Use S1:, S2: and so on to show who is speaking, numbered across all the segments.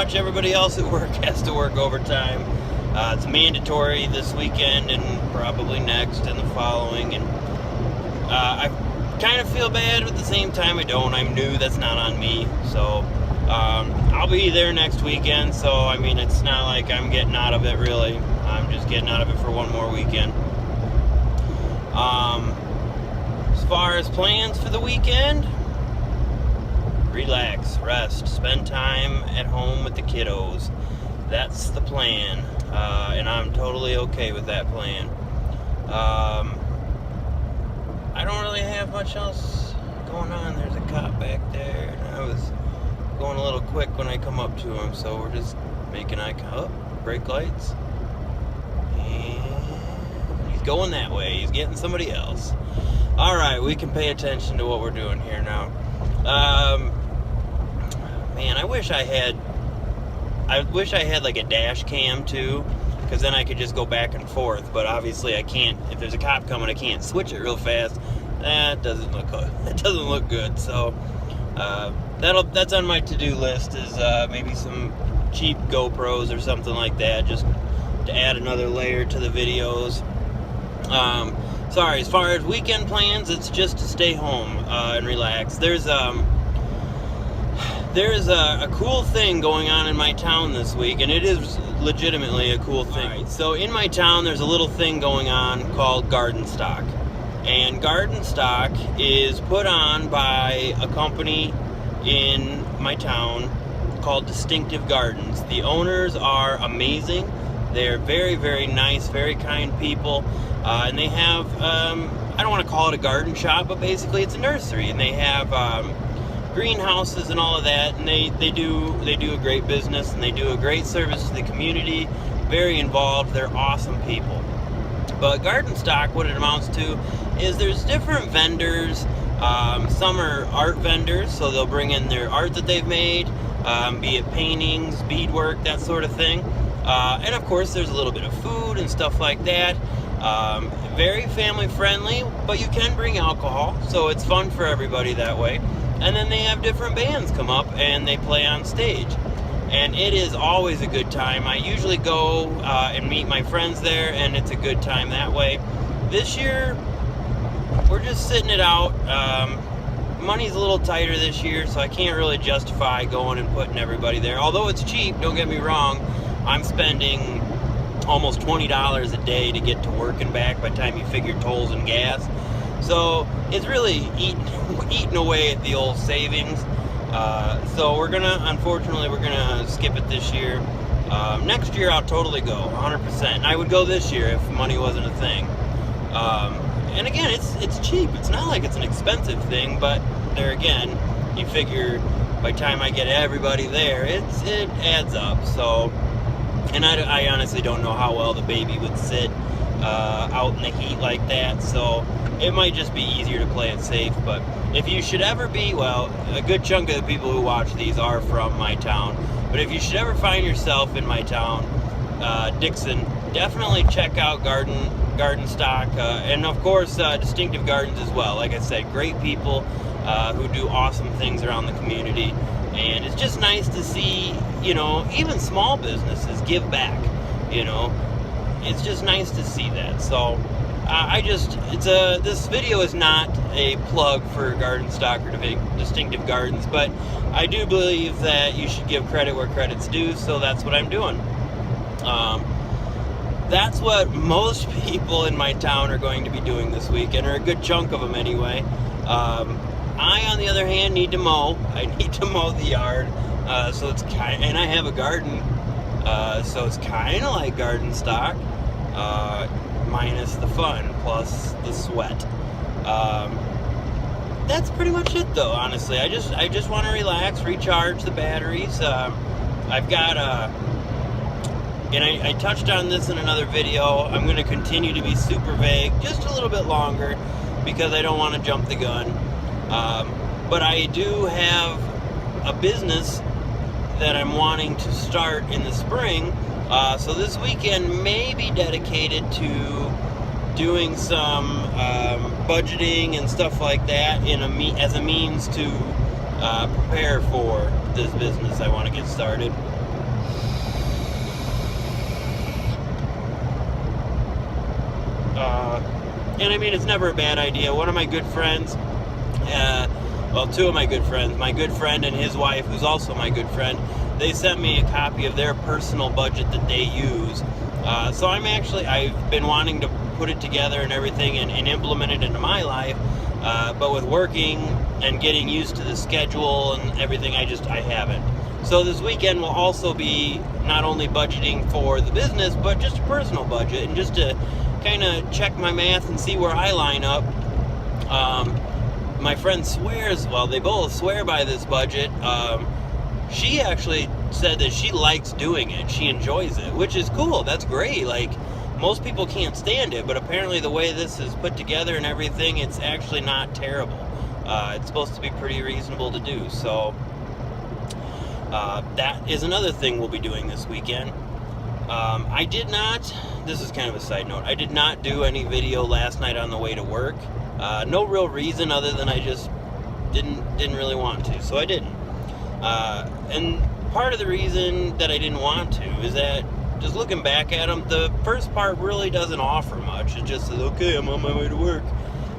S1: much everybody else at work has to work overtime. It's mandatory this weekend and probably next and the following. And I kind of feel bad, but at the same time I don't. I'm new, that's not on me. So I'll be there next weekend. So, I mean, it's not like I'm getting out of it, really. I'm just getting out of it for one more weekend. As far as plans for the weekend, relax, rest, spend time at home with the kiddos. That's the plan, and I'm totally okay with that plan. I don't really have much else going on. There's a cop back there, and I was going a little quick when I come up to him, so we're just making eye contact. Brake lights. And he's going that way. He's getting somebody else. Alright, we can pay attention to what we're doing here now. Man, I wish I had like a dash cam too, because then I could just go back and forth, but obviously I can't. If there's a cop coming, I can't switch it real fast. That doesn't look good. That doesn't look good. So that's on my to-do list, is maybe some cheap GoPros or something like that, just to add another layer to the videos. Sorry, as far as weekend plans, it's just to stay home and relax. There's a cool thing going on in my town this week, and it is legitimately a cool thing. Right, so in my town, there's a little thing going on called Garden Stock. And Garden Stock is put on by a company in my town called Distinctive Gardens. The owners are amazing. They're very, very nice, very kind people. And they have, I don't want to call it a garden shop, but basically it's a nursery. And they have greenhouses and all of that, and they do a great business, and they do a great service to the community. Very involved. They're awesome people. But Garden Stock, what it amounts to is there's different vendors. Some are art vendors, so they'll bring in their art that they've made, be it paintings, beadwork, that sort of thing. And of course there's a little bit of food and stuff like that. Very family friendly, but you can bring alcohol, so it's fun for everybody that way. And then they have different bands come up and they play on stage, and it is always a good time. I usually go and meet my friends there, and it's a good time that way. This year we're just sitting it out. Money's a little tighter this year, so I can't really justify going and putting everybody there. Although it's cheap, don't get me wrong, I'm spending almost $20 a day to get to work and back by the time you figure tolls and gas. So it's really eating away at the old savings. So unfortunately, we're gonna skip it this year. Next year I'll totally go, 100%. And I would go this year if money wasn't a thing. And again, it's cheap. It's not like it's an expensive thing, but there again, you figure by the time I get everybody there, it adds up. So, and I honestly don't know how well the baby would sit out in the heat like that. So it might just be easier to play it safe. But if you should ever be, well, a good chunk of the people who watch these are from my town. But if you should ever find yourself in my town, Dixon, definitely check out Garden Stock, and of course Distinctive Gardens as well. Like I said, great people who do awesome things around the community, and it's just nice to see, even small businesses give back. It's just nice to see that. So this video is not a plug for Garden Stock or Distinctive Gardens, but I do believe that you should give credit where credit's due, so that's what I'm doing. That's what most people in my town are going to be doing this weekend, or a good chunk of them anyway. I, on the other hand, need to mow. I need to mow the yard, so it's and I have a garden, so it's kind of like Garden Stock, minus the fun, plus the sweat. That's pretty much it, though. Honestly, I just want to relax, recharge the batteries. I've got and I touched on this in another video. I'm going to continue to be super vague, just a little bit longer, because I don't want to jump the gun. But I do have a business that I'm wanting to start in the spring. So this weekend may be dedicated to doing some budgeting and stuff like that as a means to prepare for this business I want to get started. And I mean, it's never a bad idea. One of my good friends, well, two of my good friends, my good friend and his wife, who's also my good friend, they sent me a copy of their personal budget that they use. So I've been wanting to put it together and everything and implement it into my life. But with working and getting used to the schedule and everything, I haven't. So this weekend will also be not only budgeting for the business, but just a personal budget, and just to kind of check my math and see where I line up. My friend swears, well, they both swear by this budget. She actually said that she likes doing it. She enjoys it, which is cool. That's great. Like, most people can't stand it, but apparently the way this is put together and everything, it's actually not terrible. It's supposed to be pretty reasonable to do. So that is another thing we'll be doing this weekend. I did not, this is kind of a side note, I did not do any video last night on the way to work. No real reason other than I just didn't really want to, so I didn't. And part of the reason that I didn't want to is that, just looking back at them, the first part really doesn't offer much. It just says, okay, I'm on my way to work.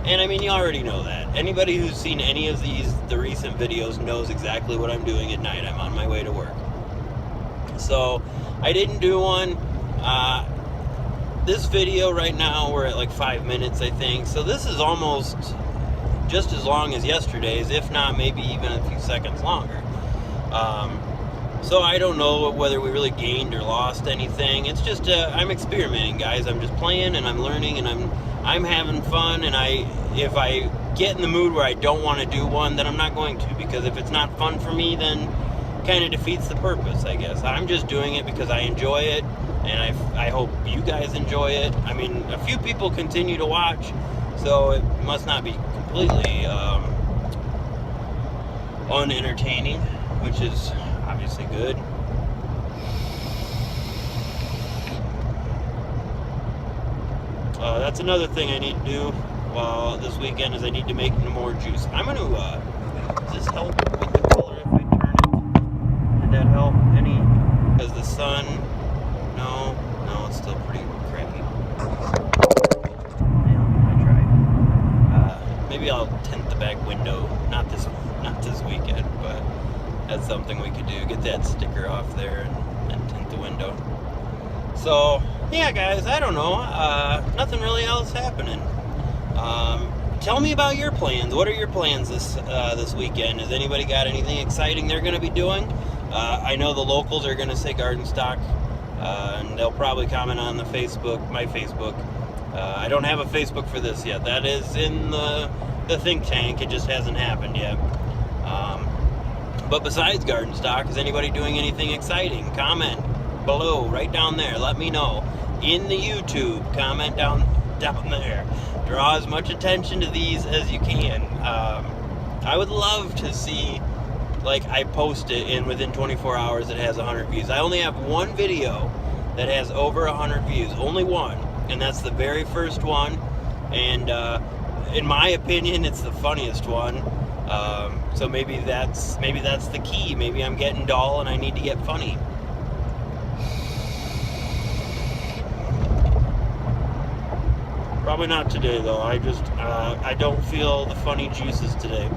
S1: And I mean, you already know that. Anybody who's seen any of the recent videos knows exactly what I'm doing at night. I'm on my way to work. So I didn't do one. This video right now, we're at like 5 minutes, I think. So this is almost just as long as yesterday's, if not maybe even a few seconds longer. So I don't know whether we really gained or lost anything. It's just I'm experimenting, guys. I'm just playing and I'm learning and I'm having fun. And if I get in the mood where I don't want to do one, then I'm not going to, because if it's not fun for me, then kind of defeats the purpose, I guess. I'm just doing it because I enjoy it, and I hope you guys enjoy it. I mean, a few people continue to watch, so it must not be completely unentertaining, which is obviously good. That's another thing I need to do this weekend, is I need to make more juice. I'm going to, does this help with the color if I turn it? Did that help any? Because the sun, no, it's still pretty crappy. Yeah, I tried. Maybe I'll tint the back window, not this weekend, but that's something we could do. Get that sticker off there and tint the window. So, yeah, guys, I don't know. Nothing really else happening. Tell me about your plans. What are your plans this weekend? Has anybody got anything exciting they're going to be doing? I know the locals are going to say garden stock, and they'll probably comment on my Facebook. I don't have a Facebook for this yet. That is in the think tank. It just hasn't happened yet. But besides garden stock, is anybody doing anything exciting? Comment below, right down there. Let me know. In the YouTube, comment down there. Draw as much attention to these as you can. I would love to see, like, I post it and within 24 hours it has 100 views. I only have one video that has over 100 views. Only one. And that's the very first one. And in my opinion, it's the funniest one. So maybe that's the key. Maybe I'm getting dull and I need to get funny. Probably not today, though. I don't feel the funny juices today.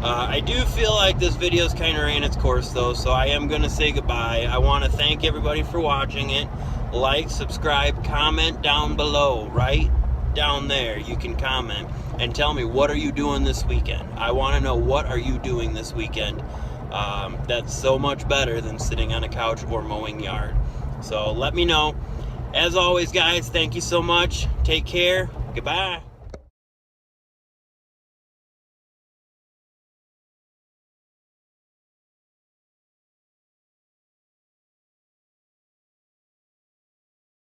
S1: I do feel like this video's kind of ran its course, though, so I am going to say goodbye. I want to thank everybody for watching it. Like, subscribe, comment down below, right down there. You can comment and tell me, what are you doing this weekend? I want to know, what are you doing this weekend? That's so much better than sitting on a couch or mowing yard. So let me know. As always, guys, thank you so much. Take care. Goodbye.